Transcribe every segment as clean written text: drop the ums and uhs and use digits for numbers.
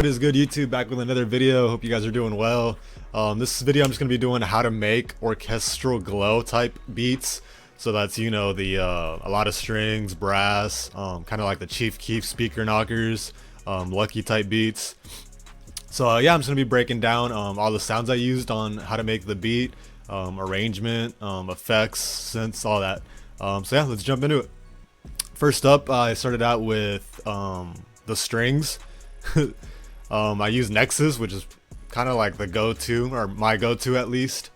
What is good, YouTube? Back with another video. Hope you guys are doing well. This video I'm just gonna be doing how to make orchestral glow type beats. So that's, you know, the a lot of strings, brass, kind of like the Chief Keef speaker knockers, lucky type beats. So yeah, I'm just gonna be breaking down all the sounds I used on how to make the beat, arrangement, effects, synths, all that. So yeah, let's jump into it. First up, I started out with the strings. I use Nexus, which is kind of like the go-to, or my go-to at least.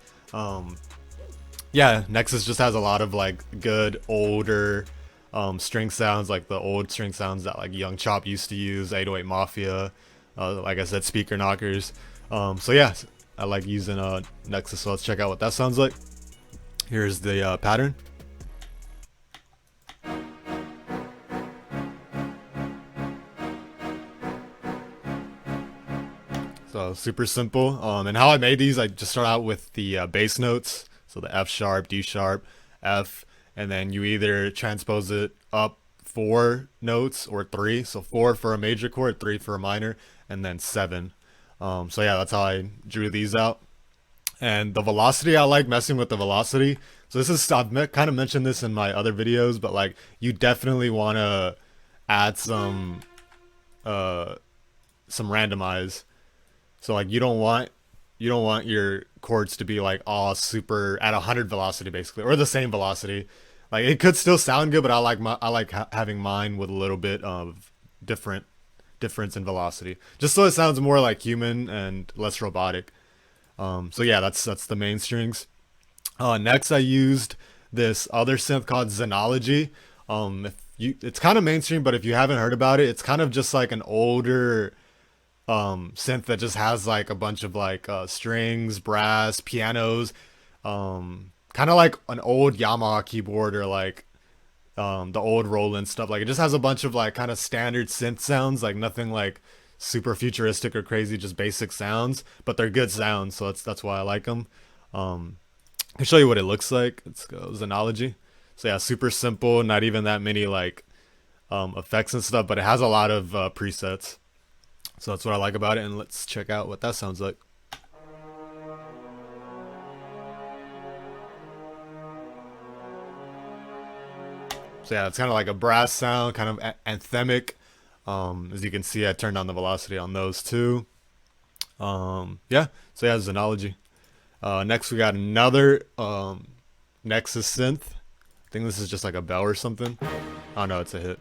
Yeah, Nexus just has a lot of like good older string sounds, like the old string sounds that like Young Chop used to use, 808 Mafia, like I said, speaker knockers. So yeah, I like using Nexus, so let's check out what that sounds like. Here's the pattern. So super simple. And how I made these, I just start out with the bass notes. So the F sharp, D sharp, F, and then you either transpose it up 4 notes or 3. So 4 for a major chord, 3 for a minor, and then 7. So yeah, that's how I drew these out. And the velocity, I like messing with the velocity. So this is, I've kind of mentioned this in my other videos, but like you definitely want to add some randomize. So like you don't want your chords to be like all super at 100 velocity basically, or the same velocity. Like it could still sound good, but I like having mine with a little bit of difference in velocity, just so it sounds more like human and less robotic. So yeah, that's the main strings. Next, I used this other synth called Xenology. It's kind of mainstream, but if you haven't heard about it, it's kind of just like an older synth that just has like a bunch of like strings, brass, pianos, kind of like an old Yamaha keyboard, or like the old Roland stuff. Like it just has a bunch of like kind of standard synth sounds, like nothing like super futuristic or crazy, just basic sounds, but they're good sounds, so that's why I like them. I'll show you what it looks like. It's Xenology. So yeah, super simple, not even that many like effects and stuff, but it has a lot of presets. So that's what I like about it, and let's check out what that sounds like. So yeah, it's kind of like a brass sound, kind of anthemic. As you can see, I turned on the velocity on those too. Yeah, so yeah, Xenology. Next, we got another Nexus synth. I think this is just like a bell or something. Oh no, it's a hit.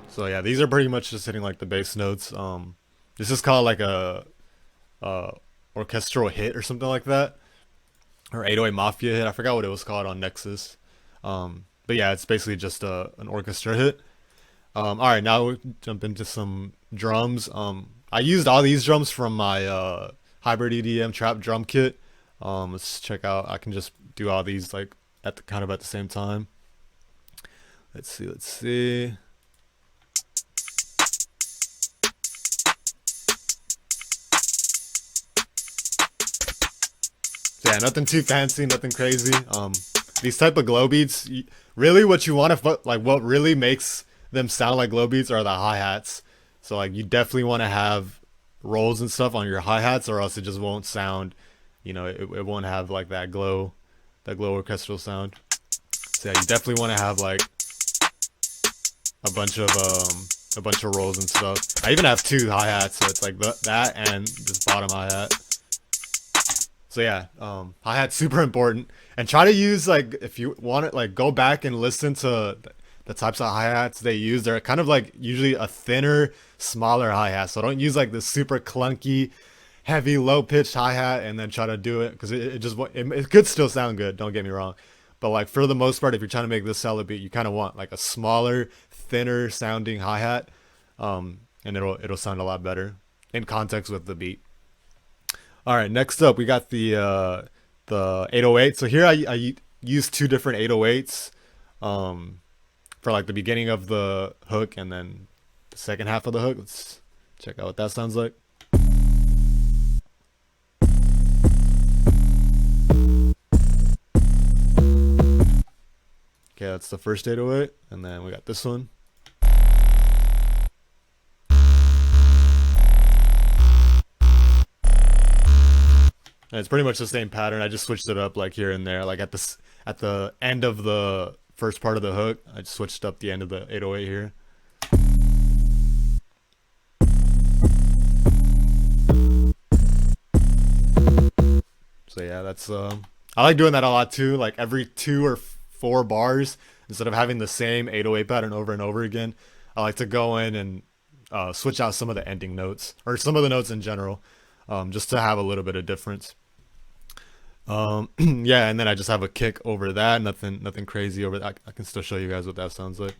So yeah, these are pretty much just hitting like the bass notes. This is called like a orchestral hit or something like that, or 808 Mafia hit. I forgot what it was called on Nexus. But yeah, it's basically just an orchestra hit. All right, now we'll jump into some drums. I used all these drums from my hybrid EDM trap drum kit. Let's check out. I can just do all these like at the same time. Let's see. Yeah, nothing too fancy, nothing crazy. These type of glow beats, really what you want to, like what really makes them sound like glow beats are the hi-hats. So like you definitely want to have rolls and stuff on your hi-hats, or else it just won't sound, you know, it won't have like that glow orchestral sound. So yeah, you definitely want to have like a bunch of rolls and stuff. I even have 2 hi-hats, so it's like that and this bottom hi-hat. So yeah, hi-hat's super important, and try to use, like, if you want it, like go back and listen to the types of hi-hats they use. They're kind of like usually a thinner, smaller hi-hat. So don't use like the super clunky, heavy, low-pitched hi-hat and then try to do it, because it could still sound good. Don't get me wrong, but like for the most part, if you're trying to make this solid beat, you kind of want like a smaller, thinner sounding hi-hat, and it'll sound a lot better in context with the beat. All right, next up we got the 808. So here I use 2 different 808s for like the beginning of the hook and then the second half of the hook. Let's check out what that sounds like. Okay, that's the first 808, and then we got this one. And it's pretty much the same pattern. I just switched it up like here and there, like at the end of the first part of the hook. I just switched up the end of the 808 here. So yeah, that's I like doing that a lot too. Like every 2 or 4 bars, instead of having the same 808 pattern over and over again, I like to go in and switch out some of the ending notes or some of the notes in general, just to have a little bit of difference. Yeah, and then I just have a kick over that. Nothing crazy over that. I can still show you guys what that sounds like.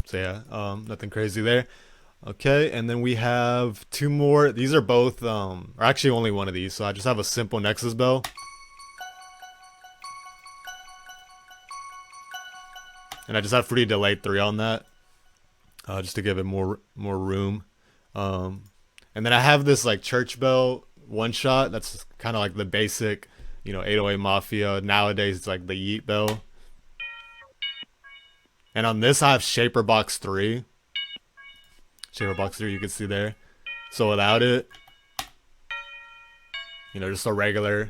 So yeah, nothing crazy there. Okay, and then we have 2 more. These are both, or actually only one of these. So I just have a simple Nexus bell. And I just have free delay 3 on that, just to give it more room. And then I have this like church bell one shot. That's kind of like the basic, 808 Mafia. Nowadays it's like the yeat bell. And on this I have Shaper Box 3. Shaper Box 3 you can see there. So without it, just a regular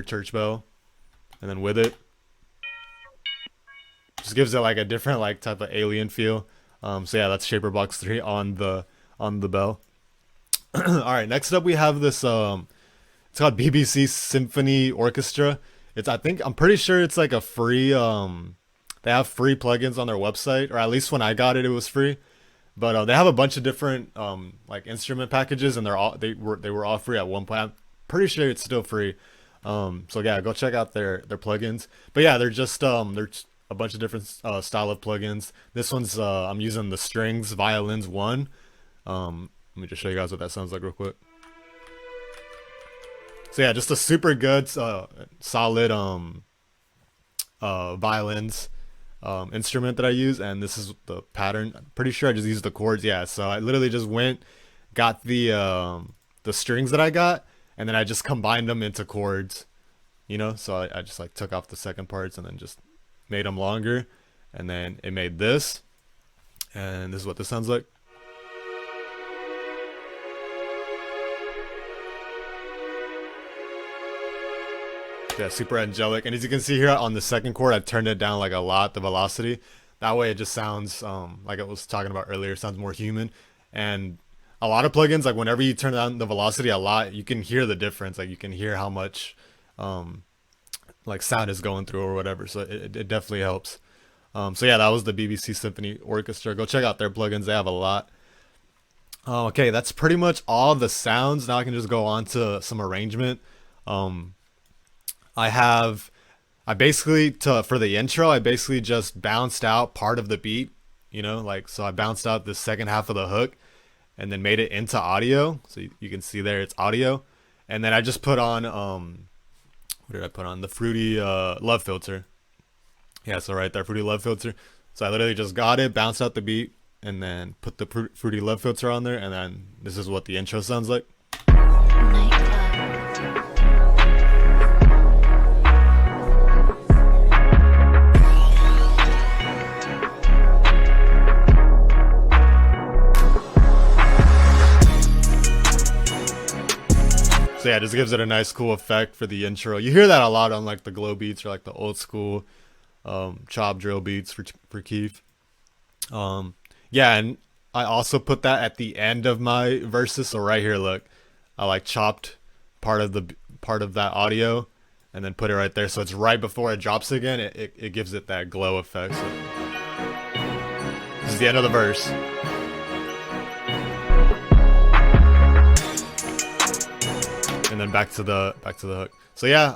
church bell. And then with it, just gives it like a different like type of alien feel. So yeah, that's Shaper Box 3 on the bell. Alright, next up we have this it's called BBC Symphony Orchestra. I'm pretty sure it's like a free they have free plugins on their website, or at least when I got it, it was free. But they have a bunch of different like instrument packages, and they were all free at one point. I'm pretty sure it's still free. So yeah, go check out their plugins. But yeah, they're just they're a bunch of different style of plugins. This one's I'm using the Strings Violins 1. Let me just show you guys what that sounds like real quick. So yeah, just a super good solid violins instrument that I use, and this is the pattern. I'm pretty sure I just used the chords. Yeah, so I literally just got the strings that I got, and then I just combined them into chords, so I just like took off the second parts and then just made them longer, and then it made this, and this is what this sounds like. Yeah, super angelic. And as you can see here on the second chord, I turned it down like a lot, the velocity. That way it just sounds like I was talking about earlier, sounds more human. And a lot of plugins, like whenever you turn down the velocity a lot, you can hear the difference. Like you can hear how much like sound is going through or whatever. So it definitely helps. So yeah, that was the BBC Symphony Orchestra. Go check out their plugins. They have a lot. Okay, that's pretty much all the sounds. Now I can just go on to some arrangement. I basically, for the intro, I basically just bounced out part of the beat, so I bounced out the second half of the hook and then made it into audio. So you can see there it's audio. And then I just put on, what did I put on? The Fruity Love Filter. Yeah, so right there, Fruity Love Filter. So I literally just got it, bounced out the beat, and then put the Fruity Love Filter on there. And then this is what the intro sounds like. So yeah, it just gives it a nice cool effect for the intro. You hear that a lot on like the glow beats or like the old school chop drill beats for Keef. Yeah, and I also put that at the end of my verses. So right here, look, I like chopped part of that audio and then put it right there. So it's right before it drops again. It gives it that glow effect. So this is the end of the verse. And then back to the hook. So yeah,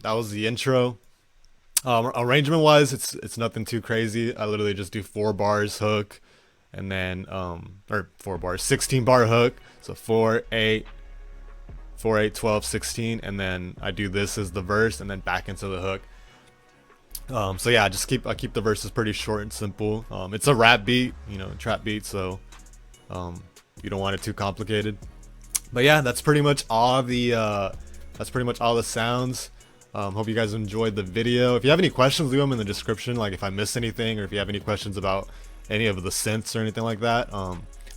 that was the intro. Arrangement wise, it's nothing too crazy. I literally just do 4 bars hook, and then or 4 bars, 16 bar hook. So 4, 8, 4, 8, 12, 16, and then I do this as the verse, and then back into the hook. So yeah, I keep the verses pretty short and simple. It's a rap beat, trap beat, so you don't want it too complicated. But yeah, that's pretty much all the sounds. Hope you guys enjoyed the video. If you have any questions, leave them in the description. Like if I missed anything, or if you have any questions about any of the synths or anything like that,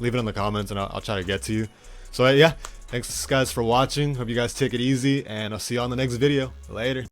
leave it in the comments and I'll try to get to you. So yeah, thanks guys for watching. Hope you guys take it easy, and I'll see you on the next video. Later.